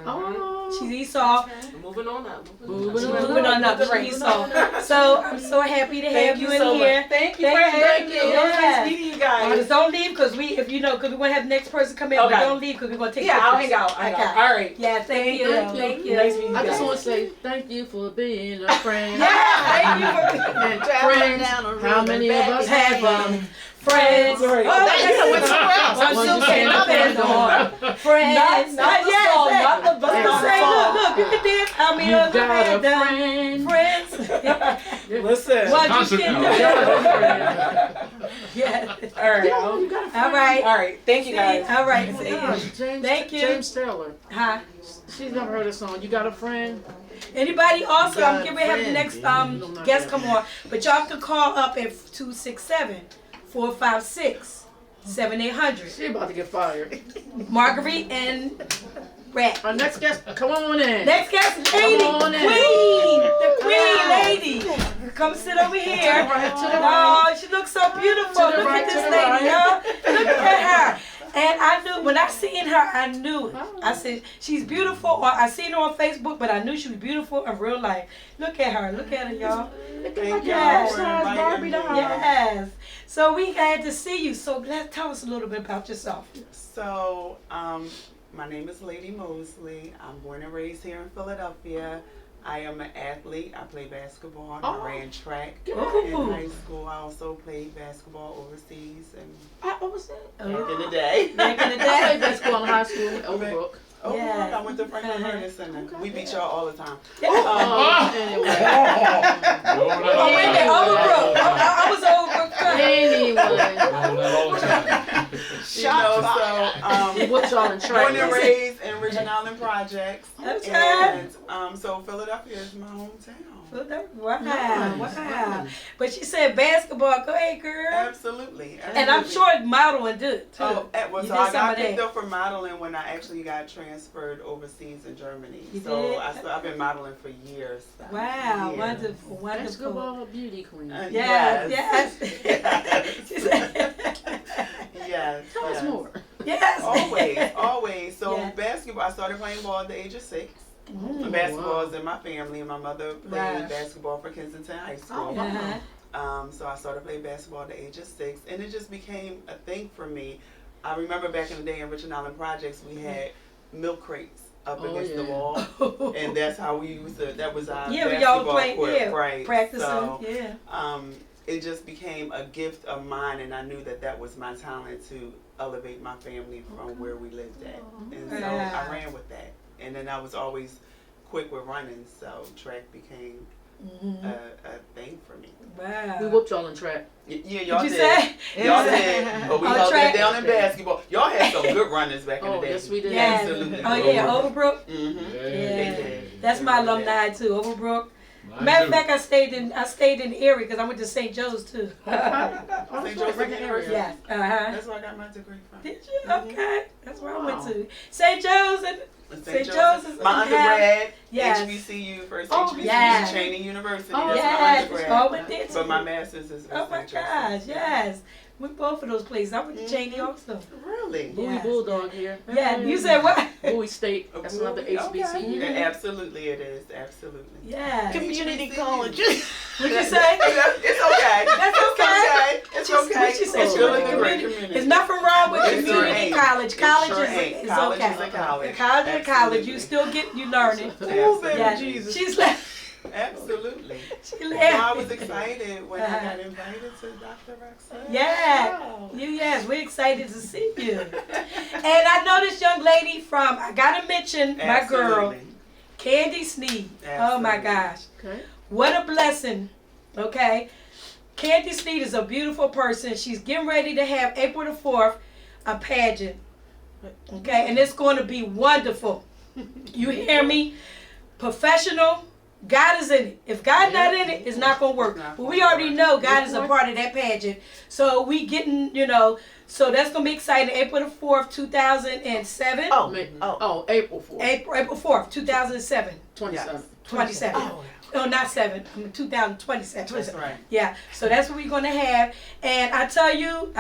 She's ESOL. Moving on up. Moving on up. She's ESOL. So I'm so happy to have you in here. Thank you for having me. Nice meeting you guys. Just don't leave because we want to have the next person come in. Okay. But don't leave because we're going to take pictures. I'll hang out. All right. Yeah, thank you. Thank you. Nice meeting you I guys. just want to say thank you for being a friend. Thank you for being Friends. How many of us have friends? You know what's One you can depend on. Friends. Not the bus. Look, you can dance. How many of us have friends? Listen. What you can do. Yeah. All right. Thank you guys. All right. Thank you. James Taylor. Huh? She's never heard this song. You got a friend? Anybody also? I'm getting ready to have the next guest come on. But y'all can call up at 267-456-7800. She about to get fired. Marguerite and Rat. Our next guest, come on in. Next guest, lady, queen, the queen lady. Come sit over here. Oh, she looks so beautiful. Look at this lady, y'all. Look at her. And I knew, when I seen her, I knew it. I said, she's beautiful. Or I seen her on Facebook, but I knew she was beautiful in real life. Look at her, y'all. Thank Yes. Barbie doll. Yes. So we had to see you. So tell us a little bit about yourself. So, my name is Lady Mosley. I'm born and raised here in Philadelphia. I am an athlete. I play basketball. I ran track in high school. I also played basketball overseas and back in the day. Back in the I played day. basketball in high school in Overbrook. Overbrook. I went to Franklin Murray Center. We beat y'all all the time. Anyway. Oh, wait a minute. Overbrook. I was Overbrook too. What y'all in track? Born and raised in Ridge Island Projects. Okay. And so Philadelphia is my hometown. Wow. But she said basketball. Go ahead, girl. Absolutely. And I'm sure modeling too. Oh, well, You so did I some got of picked that. up for modeling when I actually got transferred overseas in Germany. You So did? I've been modeling for years. Wow, Years. wonderful, wonderful. Basketball beauty queen. Yes. She said- Yes. Tell us more. Yes. Always. So Yeah. basketball, I started playing ball at the age of 6. Mm. Basketball is in my family, and my mother played Wow. basketball for Kensington High School. So I started playing basketball at the age of 6, and it just became a thing for me. I remember back in the day in Richard Island Projects, we had milk crates up against the wall, and that's how we used to. That was our when y'all basketball playing, court, right? practicing, So, yeah. it just became a gift of mine, and I knew that that was my talent to elevate my family from where we lived at, and so I ran with that. And then I was always quick with running, so track became a thing for me. Wow. We whooped y'all in track. Yeah, y'all What'd you did. say? Y'all did. But we held track. it down in basketball. Y'all had some good runners back in the day. Yes, we did. Yeah. Absolutely. Oh yeah, Overbrook. Mm-hmm. Yeah. They did. That's my alumni too, Overbrook. Mine Matter of too. fact, I stayed in the area because I went to St. Joe's too. St. Joseph University. Yes. That's where I got my degree from. Did you? Okay. That's where I went to. St. Joe's and St. Joseph's. My undergrad, Yes. HBCU, first Oh, HBCU, yes. Cheney University. Oh, That's my yes. undergrad. Oh, went there But too. my master's is Oh my St. gosh, Joseph. yes. Went both of those places. I went to Cheney also. Really? Bowie Yes. Bulldog here. Yeah, you said what? Bowie State. That's another Okay. HBCU. Yeah, absolutely it is. Absolutely. Yeah. Community HBCU. college. What'd you say? It's okay. That's okay. It's okay. What she said? It's She still went in to the great community. community. There's nothing wrong with It sure community ain't. college. It College sure is ain't. is College okay. is a college. College is college. You Absolutely. still get you learning. Oh, baby Yeah. Jesus. She's like Absolutely. she So laughed. I was excited when I got invited to Dr. Roxanne. Yeah. Wow. Yes, we're excited to see you. And I know this young lady from, I gotta mention my girl, Absolutely. Candy Sneed. Oh my Absolutely. gosh. Okay. What a blessing. Okay. Candy Sneed is a beautiful person. She's getting ready to have April the 4th a pageant. Okay, and it's going to be wonderful. You hear me? Professional. God is in it. If God not in it, it's not going to work. But we already know God is a part of that pageant. So we getting, so that's going to be exciting. April the 4th, 2007. April 4th. April 4th, 2007. 27. 27. Oh. No, not 7. 2027. That's right. Yeah, so that's what we're going to have. And I tell you,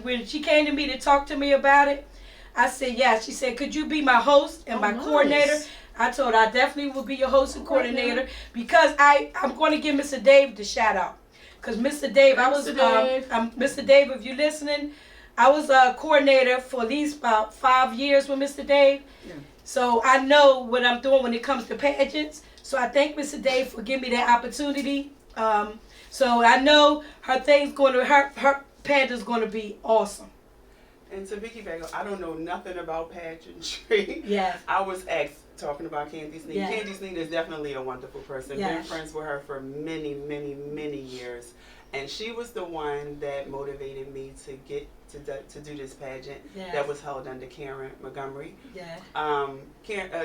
when she came to me to talk to me about it, I said, yeah. She said, could you be my host and my coordinator? I told her I definitely will be your host and coordinator because I'm going to give Mr. Dave the shout out. Because Mr. Dave, Mr. Dave, if you're listening, I was a coordinator for at least about 5 years with Mr. Dave. Yeah. So I know what I'm doing when it comes to pageants. So I thank Mr. Dave for giving me that opportunity. So I know her pageant's going to be awesome. And to piggyback, I don't know nothing about pageantry. Yeah. I was talking about Candy Sneed. Yeah. Candy Sneed is definitely a wonderful person. Yeah. Been friends with her for many, many, many years. And she was the one that motivated me to get to do this pageant that was held under Karen Montgomery. Yeah.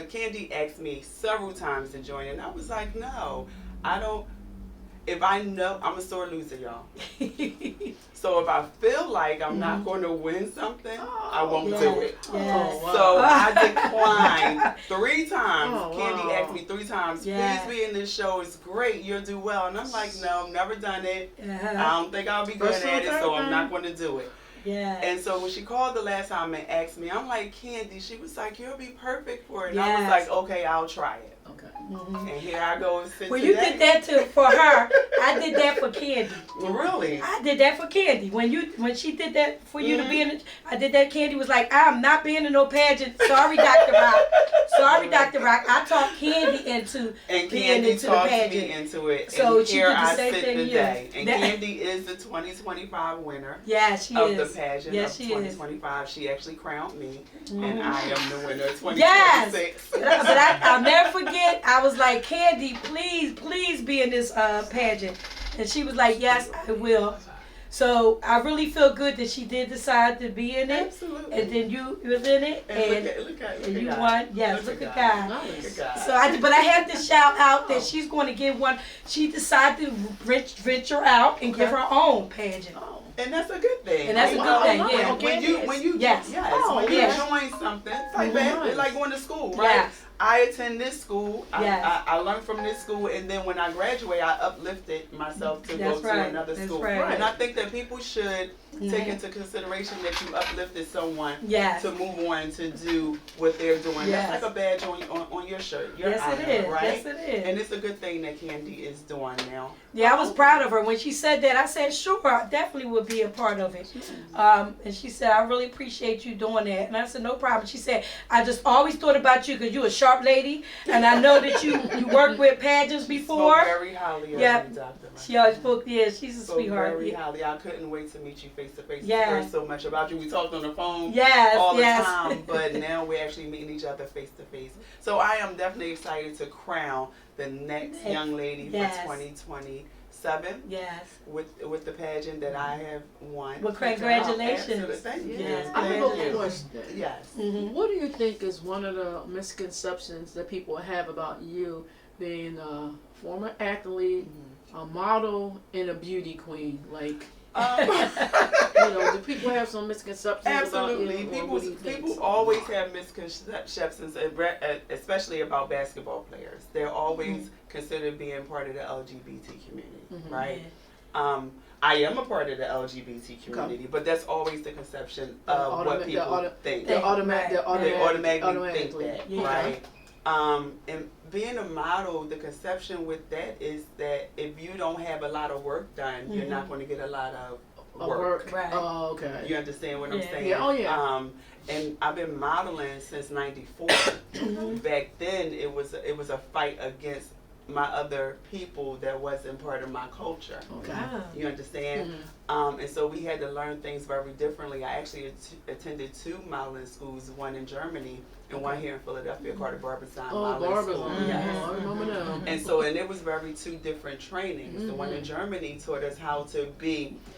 Candy asked me several times to join, and I was like, no, I don't. If I know, I'm a sore loser, y'all. So if I feel like I'm not going to win something, I won't do it. Yes. So I declined 3 times. Oh, Candy wow. asked me 3 times, Yeah. please be in this show. It's great. You'll do well. And I'm like, no, I've never done it. I don't think I'll be good First at it, time, so third I'm not going to do it. Yeah. And so when she called the last time and asked me, I'm like, Candy, she was like, you'll be perfect for it. And I was Yes. like, okay, I'll try it. Okay. Mhm. And here I go and sit Well, today. you did that for her. I did that for Candy. Really? I did that for Candy. When she did that for you to be in it, I did that. Candy was like, I'm not being in no pageant. Sorry, Dr. Rock. Sorry, Dr. Rock. I talked Candy into And being Candy into the talked me pageant. into it. So and she here did the I same sit thing you. today. And That- Candy is the 2025 winner Yeah, she of is. the pageant Yes, of she is. 2025. She actually crowned me, and I am the winner of 2026. Yes. But I'll never forget. I was like, Candy, please be in this pageant. And she was like, yes, I will. So I really feel good that she did decide to be in it. Absolutely. And then you was in it. And look at you God. won. Yes, look at God. Look at God. So but I had to shout out that she's going to give one. She decided to venture out and give her own pageant. And that's a good thing. And that's a good thing, yeah. When you yes, when you join something, it's like that. It's like going to school, right? Yes. I attend this school. Yes. I learned from this school, and then when I graduate, I uplifted myself to go to another school. Right. And I think that people should take into consideration that you uplifted someone to move on to do what they're doing. Yes. That's like a badge on your shirt. Your yes, honor, it is. right? Yes, it is. And it's a good thing that Candy is doing now. Yeah, I was proud of her. When she said that, I said, sure, I definitely would be a part of it. And she said, I really appreciate you doing that. And I said, no problem. She said, I just always thought about you because you're a sharp lady. And I know that you worked with pageants before. Spoke very highly of you, Dr. She always spoke, she's a sweetheart. Very highly. I couldn't wait to meet you face to face. Yeah. Heard so much about you. We talked on the phone all the time, but now we're actually meeting each other face to face. So I am definitely excited to crown the next young lady for 2027. Yes. With the pageant that I have won. Well, congratulations. Absolutely. Thank you. Yes. I have a question. Yes. Mm-hmm. What do you think is one of the misconceptions that people have about you being a former athlete, a model, and a beauty queen? Like, do people have some misconceptions Absolutely. about you? People always have misconceptions, especially about basketball players. They're always considered being part of the LGBT community, right? I am a part of the LGBT community, but that's always the conception of what people think. They automatically think that, right? And being a model, the conception with that is that if you don't have a lot of work done, you're not going to get a lot of work. Right. Oh, okay. You understand what I'm saying? Yeah. Oh, yeah. And I've been modeling since '94. Back then, it was a fight against my other people that wasn't part of my culture. Okay. You understand? And so we had to learn things very differently. I actually attended 2 modeling schools, one in Germany and one here in Philadelphia called the Barbizon Modeling School. I remember them. And it was 2 different trainings. The one in Germany taught us how to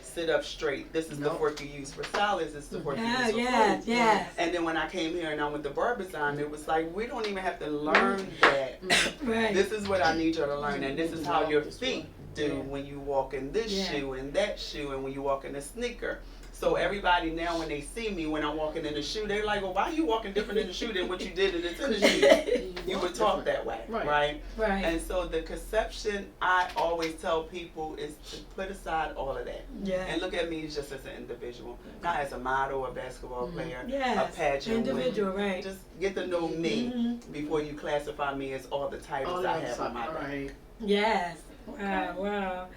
sit up straight. This is the fork you use for salads. This is the fork you use for food. Yes. And then when I came here and I went to Barbizon, it was like, we don't even have to learn that. Right. This is what I need you to learn, and this is how your feet do when you walk in this shoe and that shoe, and when you walk in a sneaker. So everybody now, when they see me when I'm walking in the shoe, they're like, well, why are you walking different in the shoe than what you did in the tennis shoe? You were taught that way, right? And so the conception I always tell people is to put aside all of that. And look at me just as an individual, not as a model, a basketball player, a pageant individual, winner. Just get to know me before you classify me as all the titles I have on my back. Yes. Wow.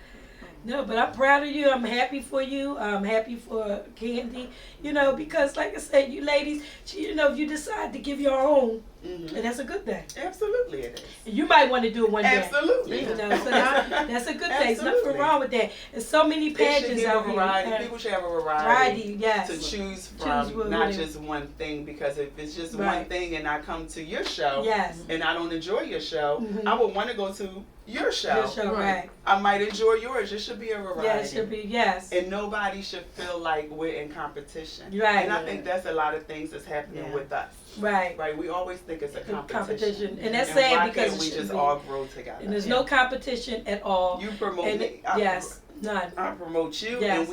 No, but I'm proud of you. I'm happy for you. I'm happy for Candy. Because like I said, you ladies, if you decide to give your own, and that's a good thing. Absolutely it is. You might want to do it one day. Absolutely. So that's a good thing. There's nothing wrong with that. There's so many pageants out here. People should have a variety to choose from, not just one thing. Because if it's just one thing and I come to your show and I don't enjoy your show, I would want to go to your show. I might enjoy yours. It should be a variety. Yeah, it should be, And nobody should feel like we're in competition. Right. And I think that's a lot of things that's happening with us. Right. We always think it's a competition. And that's sad because we just all grow together. And there's no competition at all. You promote me. None. I promote you, and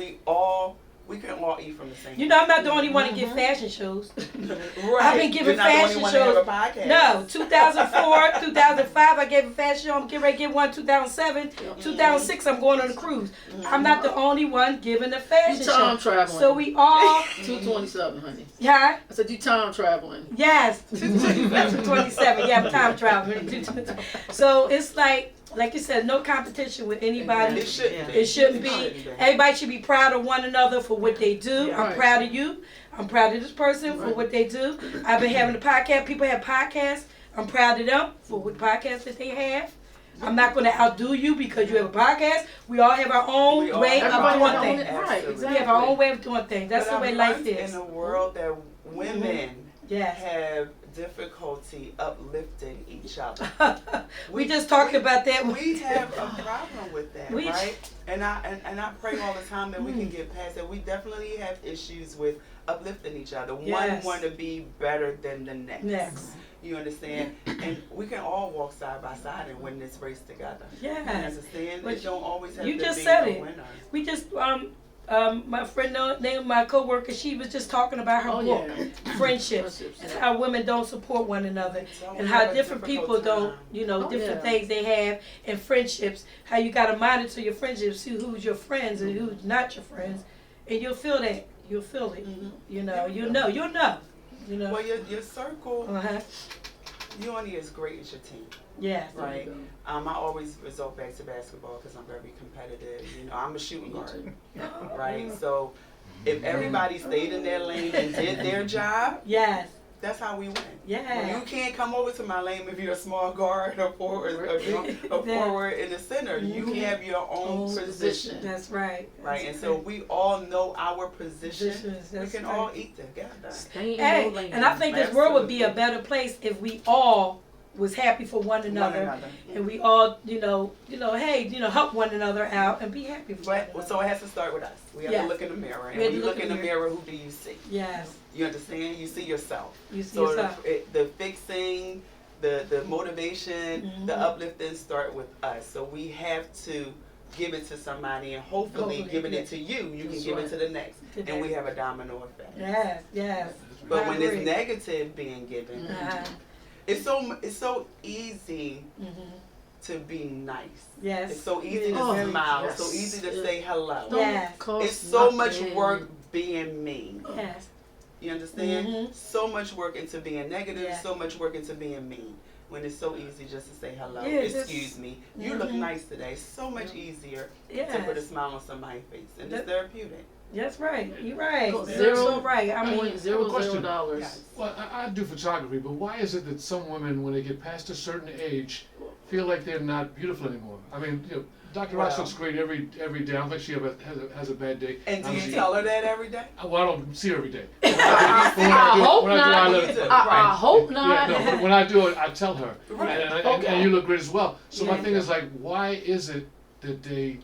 we can all eat from the same. I'm not the only one to give fashion shows. I've been giving fashion shows. No, 2004, 2005, I gave a fashion show. I'm getting ready to give one 2007. 2006, I'm going on a cruise. I'm not the only one giving a fashion show. Time traveling. So we all. 227, honey. Yeah. I said you time traveling. Yes. 227. Yeah, I'm time traveling. So it's like you said, no competition with anybody. It shouldn't be. Everybody should be proud of one another for what they do. I'm proud of you. I'm proud of this person for what they do. I've been having a podcast. People have podcasts. I'm proud of them for what podcasts that they have. I'm not going to outdo you because you have a podcast. We all have our own way of doing things. We have our own way of doing things. That's the way life is. In a world that women have difficulty uplifting each other. we just talked about that. We have a problem with that, right? And I pray all the time that we can get past it. We definitely have issues with uplifting each other. Yes. One want to be better than the next. You understand? And we can all walk side by side and win this race together. Yes. You understand? But it don't always have you to just be said a it. winner. We just my friend Naomi, my coworker, she was just talking about her book, Friendships, and how women don't support one another, and how different people don't, different things they have in friendships. How you got to monitor your friendships, see who's your friends and who's not your friends, and you'll feel that. You'll feel it. You'll know. Well, your circle. You only as great as your team. Yes. Right. I always resort back to basketball because I'm very competitive. I'm a shooting guard. Right. So if everybody stayed in their lane and did their job, yes, that's how we win. Yeah. You can't come over to my lane if you're a small guard or forward, a forward in the center. You have your own position. That's right. Right. And so we all know our position. We can all eat together. Hey, and I think this world would be a better place if we all was happy for one another. And we all, help one another out and be happy for one another. So it has to start with us. We have to look in the mirror. And when you look in the mirror, who do you see? Yes. You understand? You see yourself. You see yourself. The fixing, the motivation, the uplifting start with us. So we have to give it to somebody, and hopefully giving it to you, you can give it to the next. And we have a domino effect. Yes, yes. But when it's negative being given, it's so easy to be nice. Yes. It's so easy to smile. It's so easy to say hello. Yes. It's so much work being mean. Yes. You understand? So much work into being negative, so much work into being mean. When it's so easy just to say hello, excuse me, you look nice today. It's so much easier to put a smile on somebody's face. And it's therapeutic. That's right. You're right. Zero, so right. I mean, $0. Well, I do photography, but why is it that some women, when they get past a certain age, feel like they're not beautiful anymore? I mean, Dr. Rox looks great every day. I don't think she ever has a bad day. And do you tell her that every day? Well, I don't see her every day. I hope not. Yeah, no, but when I do it, I tell her. Right. And you look great as well. So my thing is like, why is it that they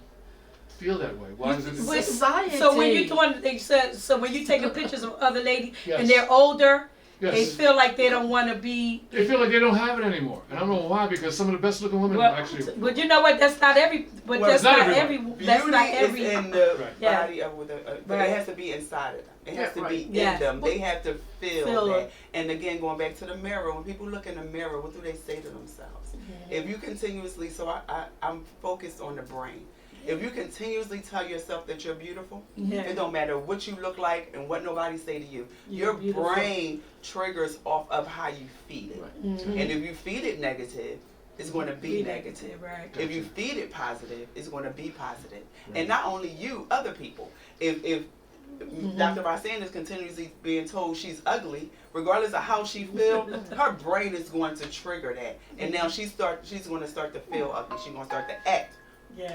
feel that way? Why is it? Society. So when you when you taking pictures of other ladies and they're older, they feel like they don't want to be. They feel like they don't have it anymore, and I don't know why. Because some of the best looking women actually. But you know what? That's not every. But that's not every. That's not every. Beauty is in the body of but it has to be inside of them. It has to be in them. They have to feel that. And again, going back to the mirror, when people look in the mirror, what do they say to themselves? If you continuously, I'm focused on the brain. If you continuously tell yourself that you're beautiful, it don't matter what you look like and what nobody say to you. Your brain triggers off of how you feed it. And if you feed it negative, it's going to be negative. Right. If you feed it positive, it's going to be positive. And not only you, other people. If Dr. Roxanne is continuously being told she's ugly, regardless of how she feels, her brain is going to trigger that. And now she's going to start to feel ugly. She's going to start to act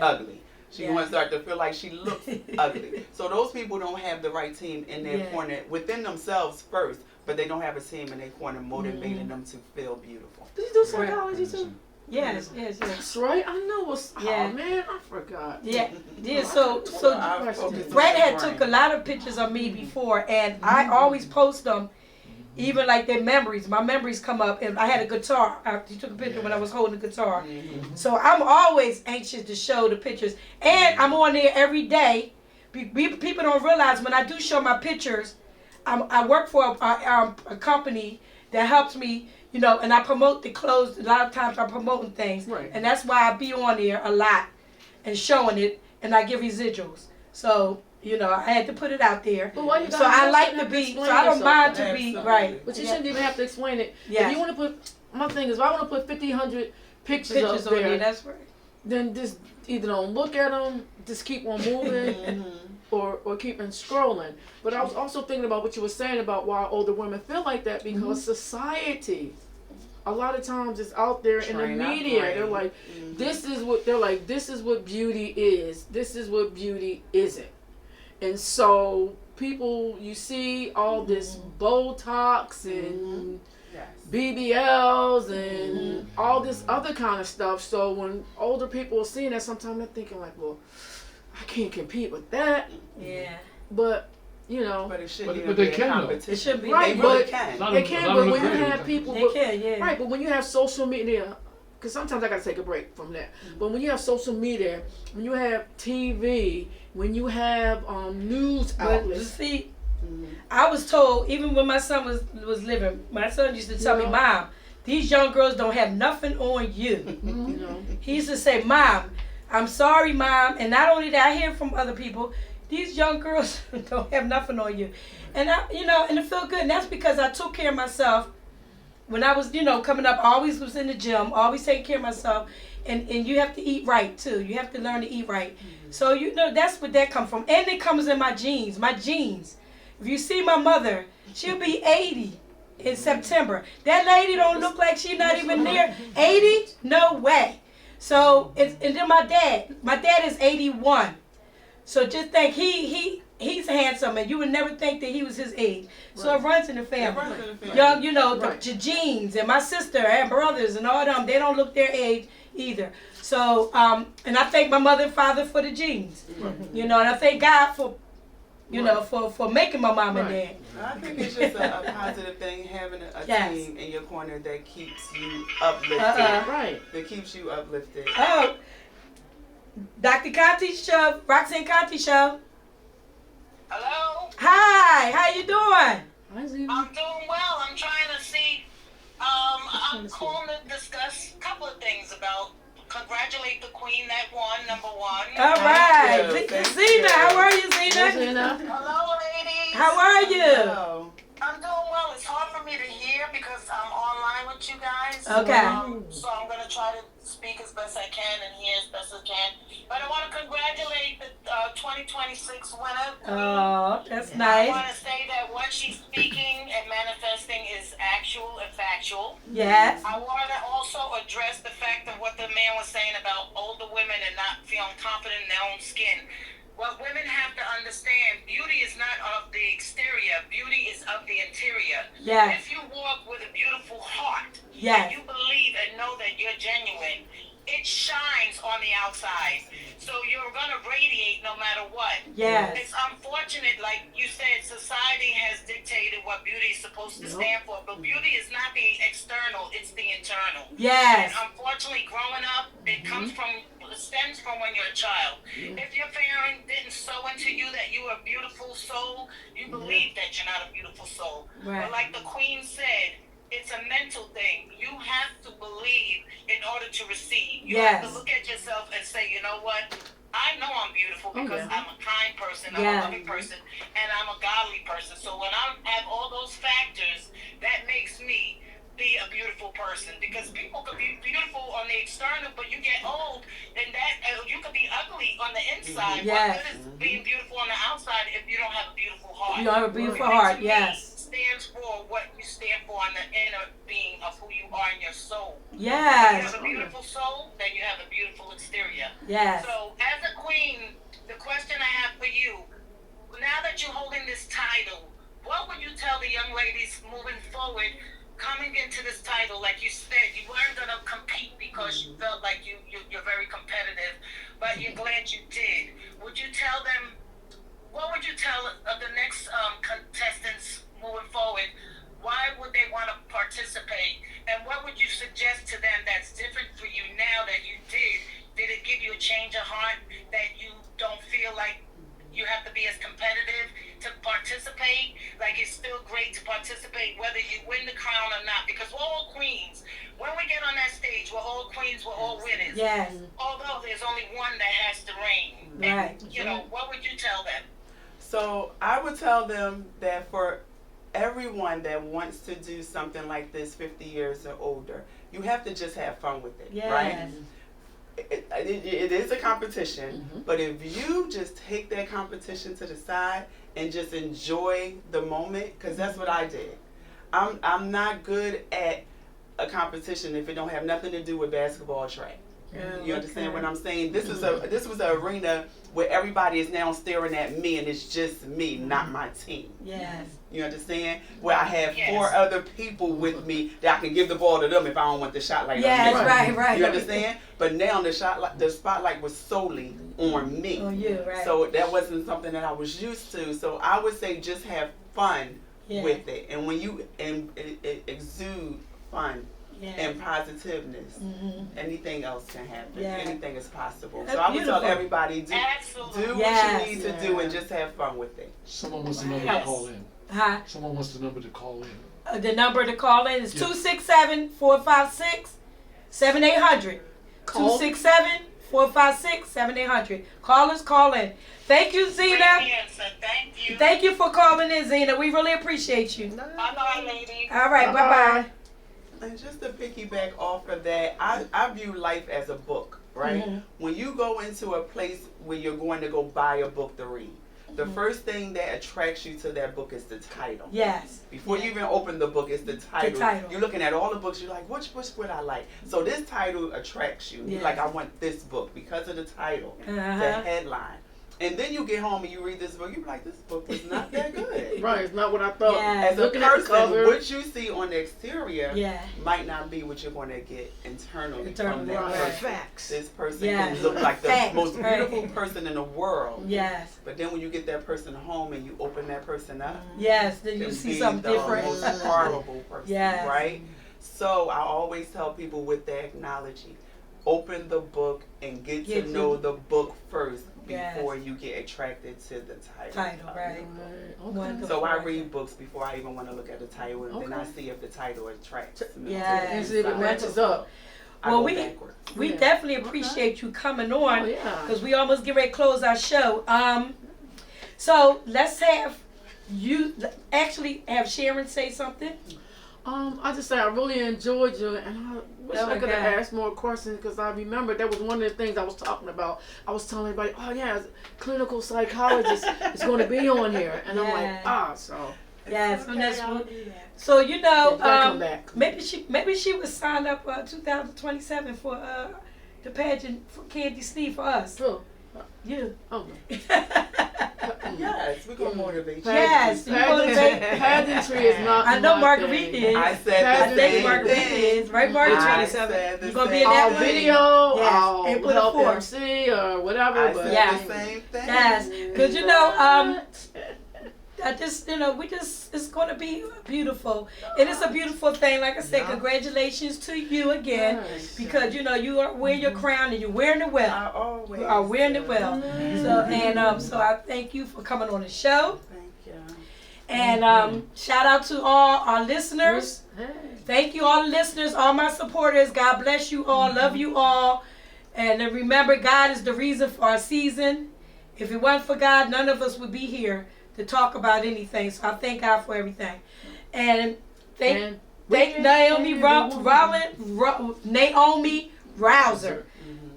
ugly. She's going to start to feel like she looks ugly. So those people don't have the right team in their corner within themselves first, but they don't have a team in their corner motivating them to feel beautiful. Did you do psychology too? Yes. That's right. I know what's. Oh man, I forgot. Yeah. So Brad had took a lot of pictures of me before, and I always post them. Even like their memories, my memories come up, and I had a guitar. He took a picture when I was holding a guitar. So I'm always anxious to show the pictures, and I'm on there every day. People don't realize when I do show my pictures, I work for a company that helps me, and I promote the clothes. A lot of times I'm promoting things, and that's why I be on there a lot and showing it, and I give residuals. So. I had to put it out there. But why you so I like to be, so I don't mind to be, right. But you shouldn't even have to explain it. If you want to put, my thing is, if I want to put 50, 100 pictures up there, on there, that's right. Then just either don't look at them, just keep on moving, or keep on scrolling. But I was also thinking about what you were saying about why older women feel like that, because society, a lot of times it's out there in the media. They're like, this is what beauty is. This is what beauty isn't. And so people, you see all this Botox and BBLs and all this other kind of stuff. So when older people are seeing that, sometimes they're thinking like, well, I can't compete with that. Yeah. But you know, but it shouldn't but they can. It should be. Right, they really but can. they can. But when you have people, they can, yeah. Right, but when you have social media. Because sometimes I got to take a break from that. But when you have social media, when you have TV, when you have news outlets. You see, I was told, even when my son was living, my son used to tell me, Mom, these young girls don't have nothing on you. You know? He used to say, Mom, I'm sorry, Mom. And not only that, I hear from other people, these young girls don't have nothing on you. And and it felt good. And that's because I took care of myself. When I was, coming up, I always was in the gym, always taking care of myself. And you have to eat right, too. You have to learn to eat right. So, that's where that comes from. And it comes in my genes. My genes. If you see my mother, she'll be 80 in September. That lady don't look like she's not even near 80. No way. So, and then my dad is 81. So just think, he's handsome, and you would never think that he was his age. So it runs in the family. Young, the genes, and my sister and brothers and all them, they don't look their age either. So, and I thank my mother and father for the genes. And I thank God for, for making my mom and dad. I think it's just a positive thing having a team in your corner that keeps you uplifted. Right. That keeps you uplifted. Oh, Dr. Contee Show, Roxanne Contee Show. Hello? Hi, how you doing? I'm doing well. I'm trying to see, I'm calling to discuss a couple of things about congratulate the queen that won, number one. All right. Zena, how are you, Zena? Hello, ladies. How are you? Hello. I'm doing well. It's hard for me to hear because I'm online with you guys. Okay. So I'm going to try to speak as best I can and hear as best I can. But I want to congratulate the 2026 winner. Oh, that's nice. I want to say that what she's speaking and manifesting is actual and factual. Yes. I want to also address the fact of what the man was saying about older women and not feeling confident in their own skin. What women have to understand, beauty is not of the exterior, beauty is of the interior. Yes. If you walk with a beautiful heart, yes, and you believe and know that you're genuine, it shines on the outside. So you're going to radiate no matter what. Yes. It's unfortunate, like you said, society has dictated what beauty is supposed to stand for, but beauty is not the external, it's the internal. Yes. And unfortunately, growing up, it stems from when you're a child. If your parent didn't sow into you that you are a beautiful soul, you believe that you're not a beautiful soul. Right. But like the queen said, it's a mental thing. You have to believe in order to receive. You have to look at yourself and say, you know what? I know I'm beautiful because I'm a kind person, I'm a loving person, and I'm a godly person. So when I have all those factors, that makes me be a beautiful person. Because people could be beautiful on the external, but you get old, then you could be ugly on the inside. What good is being beautiful on the outside if you don't have a beautiful heart? You have a beautiful heart, yes. Stands for what you stand for on the inner being of who you are in your soul. Yes. If you have a beautiful soul, then you have a beautiful exterior. Yes. So as a queen, the question I have for you, now that you're holding this title, what would you tell the young ladies moving forward, coming into this title? Like you said, you weren't going to compete because you felt like you're very competitive, but you're glad you did. Would you tell them, what would you tell the next contestants moving forward? Why would they want to participate? And what would you suggest to them that's different for you now that you did? Did it give you a change of heart that you don't feel like you have to be as competitive to participate? Like it's still great to participate whether you win the crown or not, because we're all queens. When we get on that stage, we're all queens, we're all winners. Yes. Although there's only one that has to reign. Right. And, what would you tell them? So I would tell them that for everyone that wants to do something like this 50 years or older, you have to just have fun with it, right? It is a competition, but if you just take that competition to the side and just enjoy the moment, because that's what I did. I'm not good at a competition if it don't have nothing to do with basketball or track. You understand what I'm saying? This was an arena where everybody is now staring at me and it's just me, not my team. Yes. You understand? Where I have Yes. 4 other people with me that I can give the ball to them if I don't want the shot light Yes, on me. right. You understand? But now the spotlight was solely on me. On you, right. So that wasn't something that I was used to. So I would say just have fun with it. And when you exude fun and positiveness, anything else can happen. Anything is possible. That's so I would beautiful. tell everybody, do what you need to do and just have fun with it. Someone wants the number to call in. Huh? Someone wants the number to call in. The number to call in is 267-456-7800. 267-456-7800. Callers, call in. Thank you, Zena. Thank you. Thank you for calling in, Zena. We really appreciate you. Bye-bye, lady. All right, bye-bye. And just to piggyback off of that, I view life as a book, right? When you go into a place where you're going to go buy a book to read, the first thing that attracts you to that book is the title. Yes. Before you even open the book, it's the title. The title. You're looking at all the books, you're like, which would I like? So this title attracts you. You're like, I want this book because of the title, the headline. And then you get home and you read this book, you're like, this book was not that good. Right, it's not what I thought. As a person, what you see on the exterior might not be what you're going to get internally from that person. Facts. This person can look like the most beautiful person in the world. Yes. But then when you get that person home and you open that person up, yes, then you see something different. The most horrible person, right? So I always tell people with that analogy, open the book and get to know the book first before you get attracted to the title. Right. Okay. So I read books before I even want to look at the title, and then I see if the title attracts me. And see if it matches up. Well, we definitely appreciate you coming on because we almost get ready to close our show. So let's have you actually have Sharon say something. I just say I really enjoyed you, and I wish I could have asked more questions because I remember that was one of the things I was talking about. I was telling everybody, oh yeah, clinical psychologist is going to be on here, and I'm like, so. Yes, so you know, come back. maybe she would sign up 2027 for the pageant for Candy Steve for us. True. You. Oh no. Yes, we're going to motivate you. Yes, pageantry is not I know my Marguerite thing. is. I said the same Marguerite thing. is. Right, Marguerite? I said the You gonna be same in that thing. Video, I'll April help 4th. MC or whatever. I but said the same thing. Yes, because you know, I just, it's going to be beautiful. It is a beautiful thing. Like I said, congratulations to you again, because you are wearing your crown and you're wearing it well. I always You are wearing it well. So I thank you for coming on the show. Thank you. And shout out to all our listeners. Thank you, all the listeners, all my supporters. God bless you all. Love you all. And then remember, God is the reason for our season. If it wasn't for God, none of us would be here to talk about anything. So I thank God for everything. And thank Naomi Naomi Rouser.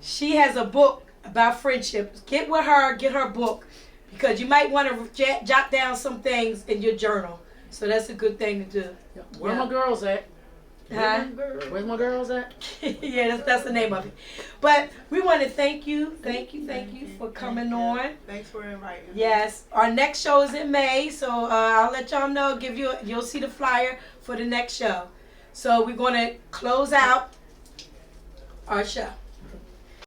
She has a book about friendship. Get with her, get her book, because you might want to jot down some things in your journal. So that's a good thing to do. Where my girls at? Where's my girls at? Yeah, that's the name of it. But we want to thank you for coming on. Thanks for inviting me. Yes, our next show is in May, so I'll let y'all know. You'll see the flyer for the next show. So we're going to close out our show.